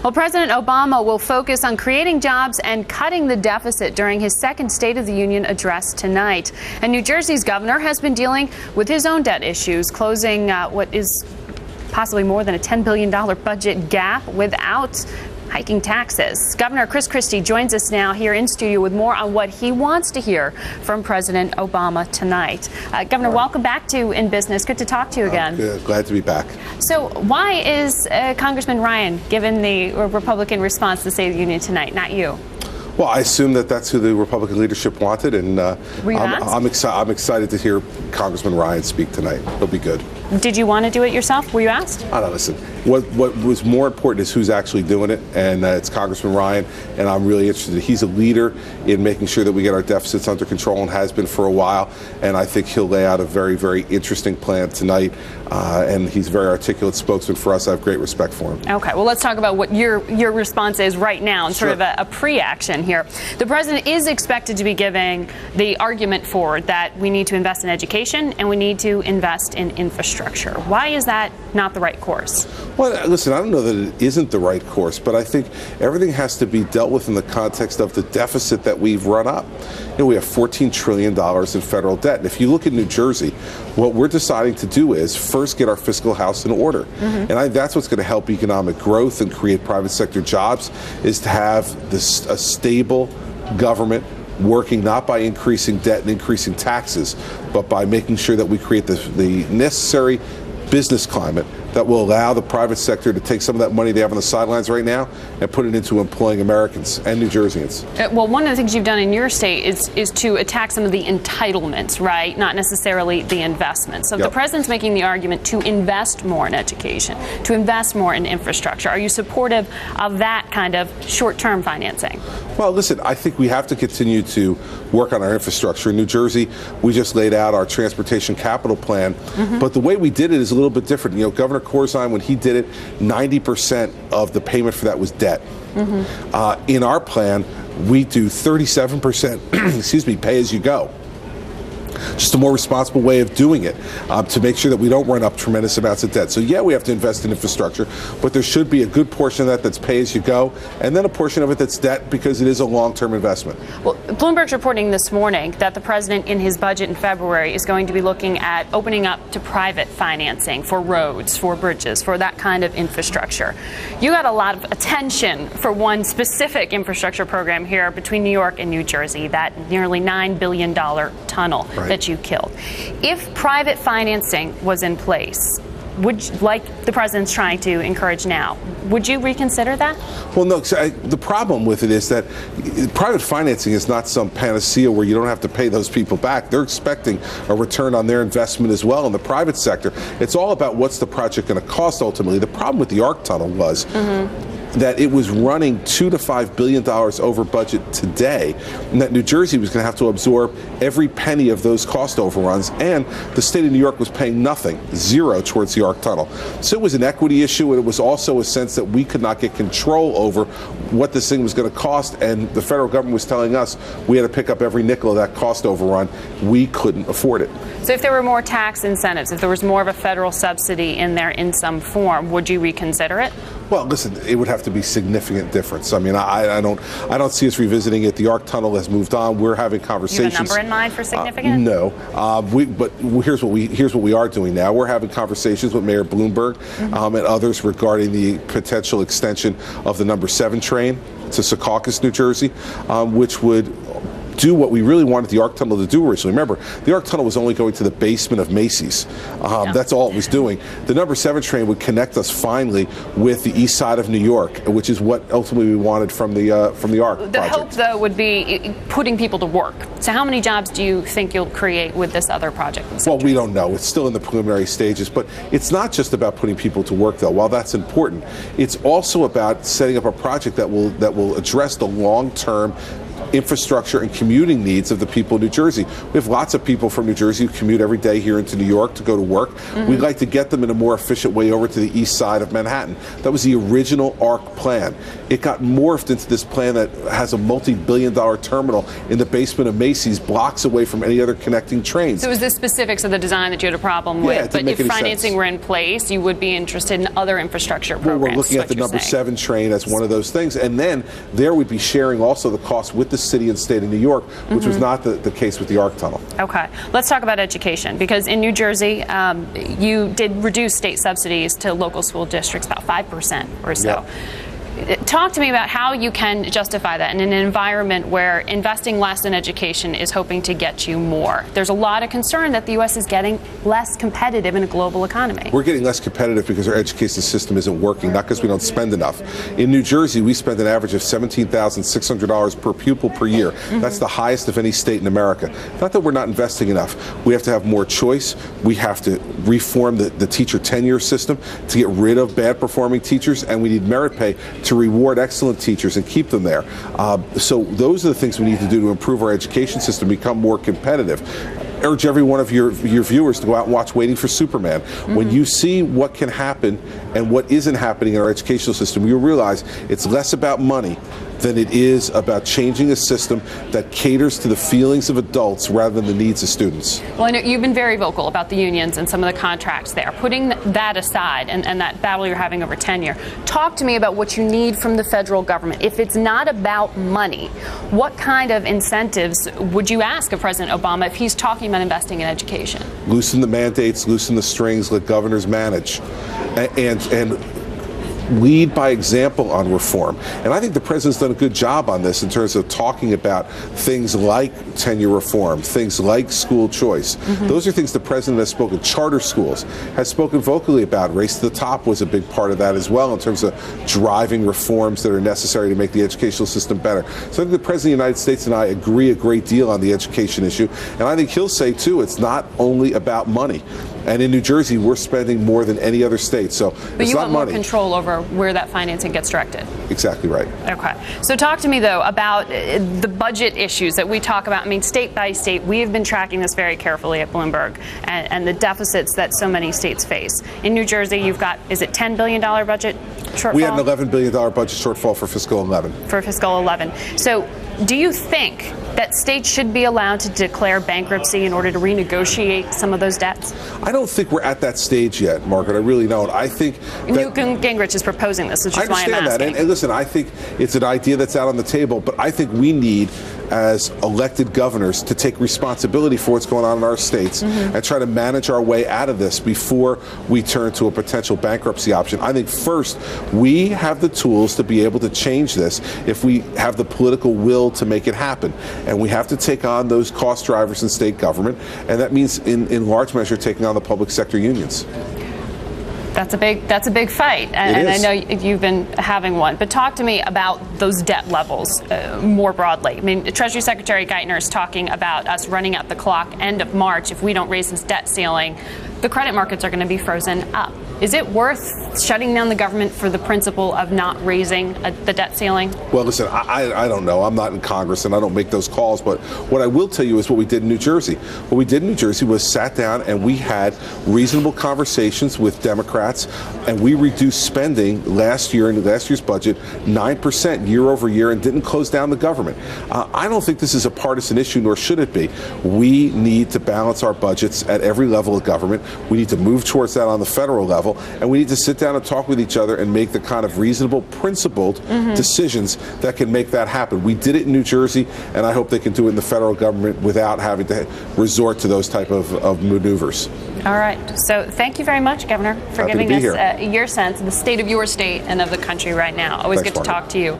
Well, President Obama will focus on creating jobs and cutting the deficit during his second State of the Union address tonight. And New Jersey's governor has been dealing with his own debt issues, closing what is possibly more than a $10 billion budget gap without hiking taxes. Governor Chris Christie joins us now here in studio with more on what he wants to hear from President Obama tonight. Governor, welcome back to In Business. Good to talk to you again. Good. Glad to be back. So why is Congressman Ryan given the Republican response to the State of the Union tonight, not you? Well, I assume that that's who the Republican leadership wanted, and I'm excited to hear Congressman Ryan speak tonight. It'll be good. Did you want to do it yourself? Were you asked? I don't listen. What was more important is who's actually doing it, and it's Congressman Ryan, and I'm really interested. He's a leader in making sure that we get our deficits under control and has been for a while, and I think he'll lay out a very, very interesting plan tonight, and he's a very articulate spokesman for us. I have great respect for him. Okay, well, let's talk about what your response is right now and sort of a pre-action here. The president is expected to be giving the argument forward that we need to invest in education and we need to invest in infrastructure. Why is that not the right course? Well, listen, I don't know that it isn't the right course, but I think everything has to be dealt with in the context of the deficit that we've run up. You know, we have $14 trillion in federal debt. And if you look at New Jersey, what we're deciding to do is first get our fiscal house in order. And that's what's going to help economic growth and create private sector jobs, is to have a stable government working not by increasing debt and increasing taxes, but by making sure that we create the necessary business climate that will allow the private sector to take some of that money they have on the sidelines right now and put it into employing Americans and New Jerseyans. Well, one of the things you've done in your state is to attack some of the entitlements, right? Not necessarily the investments. So the president's making the argument to invest more in education, to invest more in infrastructure. Are you supportive of that kind of short-term financing? Well, listen, I think we have to continue to work on our infrastructure. In New Jersey, we just laid out our transportation capital plan, but the way we did it is a little bit different. You know, Governor Corzine, when he did it, 90% of the payment for that was debt. In our plan, we do 37%, excuse me, pay as you go. Just a more responsible way of doing it, to make sure that we don't run up tremendous amounts of debt. So yeah, we have to invest in infrastructure, but there should be a good portion of that that's pay as you go, and then a portion of it that's debt, because it is a long-term investment. Well, Bloomberg's reporting this morning that the president in his budget in February is going to be looking at opening up to private financing for roads, for bridges, for that kind of infrastructure. You got a lot of attention for one specific infrastructure program here between New York and New Jersey, that nearly $9 billion tunnel that you killed. If private financing was in place, like the president's trying to encourage now, would you reconsider that? Well, no. The problem with it is that private financing is not some panacea where you don't have to pay those people back. They're expecting a return on their investment as well in the private sector. It's all about what's the project going to cost ultimately. The problem with the ARC tunnel was that it was running $2 to $5 billion over budget today, and that New Jersey was going to have to absorb every penny of those cost overruns, and the state of New York was paying nothing, zero, towards the ARC tunnel. So it was an equity issue, and it was also a sense that we could not get control over what this thing was going to cost, and the federal government was telling us we had to pick up every nickel of that cost overrun. We couldn't afford it. So if there were more tax incentives, if there was more of a federal subsidy in there in some form, would you reconsider it? Well, listen, it would have to be significant difference. I mean, I don't see us revisiting it. The ARC tunnel has moved on. We're having conversations. You have a number in mind for significant? No, but here's what we are doing now. We're having conversations with Mayor Bloomberg and others regarding the potential extension of the number 7 train to Secaucus, New Jersey, which would do what we really wanted the ARC tunnel to do originally. Remember, the ARC tunnel was only going to the basement of Macy's. That's all it was doing. The number 7 train would connect us finally with the east side of New York, which is what ultimately we wanted from the ARC project. The hope, though, would be putting people to work. So how many jobs do you think you'll create with this other project? Well, we don't know. It's still in the preliminary stages, but it's not just about putting people to work, though. While that's important, it's also about setting up a project that will address the long-term infrastructure and commuting needs of the people of New Jersey. We have lots of people from New Jersey who commute every day here into New York to go to work. We'd like to get them in a more efficient way over to the east side of Manhattan. That was the original ARC plan. It got morphed into this plan that has a multi-billion-dollar terminal in the basement of Macy's, blocks away from any other connecting trains. So is this specifics of the design that you had a problem with? Yeah, it didn't make any if financing sense. were in place, you would be interested in other infrastructure programs. Well, we're looking at the number 7 train as one of those things. And then there we'd be sharing also the cost with the city and state of New York, which was not the case with the ARC tunnel. Okay. Let's talk about education, because in New Jersey, you did reduce state subsidies to local school districts about 5% or so. Yep. Talk to me about how you can justify that in an environment where investing less in education is hoping to get you more. There's a lot of concern that the U.S. is getting less competitive in a global economy. We're getting less competitive because our education system isn't working, not because we don't spend enough. In New Jersey, we spend an average of $17,600 per pupil per year. That's the highest of any state in America. Not that we're not investing enough. We have to have more choice. We have to reform the teacher tenure system to get rid of bad performing teachers, and we need merit pay to reward excellent teachers and keep them there. So those are the things we need to do to improve our education system, become more competitive. I urge every one of your viewers to go out and watch Waiting for Superman. When you see what can happen and what isn't happening in our educational system, you'll realize it's less about money than it is about changing a system that caters to the feelings of adults rather than the needs of students. Well, I know you've been very vocal about the unions and some of the contracts there. Putting that aside and that battle you're having over tenure, talk to me about what you need from the federal government. If it's not about money, what kind of incentives would you ask of President Obama if he's talking about investing in education? Loosen the mandates, loosen the strings, let governors manage, and lead by example on reform. And I think the president's done a good job on this in terms of talking about things like tenure reform, things like school choice. Those are things the president has spoken. Charter schools has spoken vocally about. Race to the top was a big part of that as well in terms of driving reforms that are necessary to make the educational system better. So I think the president of the United States and I agree a great deal on the education issue. And I think he'll say, too, it's not only about money. And in New Jersey, we're spending more than any other state. So but it's you not want more money. Control over where that financing gets directed. Exactly right. Okay. So talk to me, though, about the budget issues that we talk about. I mean, state by state, we have been tracking this very carefully at Bloomberg and the deficits that so many states face. In New Jersey, you've got, is it $10 billion budget shortfall? We had an $11 billion budget shortfall for fiscal 11. For fiscal 11. So do you think that states should be allowed to declare bankruptcy in order to renegotiate some of those debts? I don't think we're at that stage yet, Margaret. I really don't. I think Newt Gingrich is proposing this, which is why I'm asking. I understand that. And listen, I think it's an idea that's out on the table, but I think we need, as elected governors, to take responsibility for what's going on in our states and try to manage our way out of this before we turn to a potential bankruptcy option. I think first, we have the tools to be able to change this if we have the political will to make it happen. And we have to take on those cost drivers in state government, and that means in large measure taking on the public sector unions. That's a big fight, and I know you've been having one. But talk to me about those debt levels more broadly. I mean, Treasury Secretary Geithner is talking about us running out the clock end of March if we don't raise this debt ceiling. The credit markets are going to be frozen up. Is it worth shutting down the government for the principle of not raising the debt ceiling? Well, listen, I don't know. I'm not in Congress and I don't make those calls. But what I will tell you is what we did in New Jersey. What we did in New Jersey was sat down and we had reasonable conversations with Democrats, and we reduced spending last year in last year's budget 9% year over year and didn't close down the government. I don't think this is a partisan issue, nor should it be. We need to balance our budgets at every level of government. We need to move towards that on the federal level. And we need to sit down and talk with each other and make the kind of reasonable, principled decisions that can make that happen. We did it in New Jersey, and I hope they can do it in the federal government without having to resort to those type of maneuvers. All right. So thank you very much, Governor, for giving us your sense of the state of your state and of the country right now. Always good to talk to you.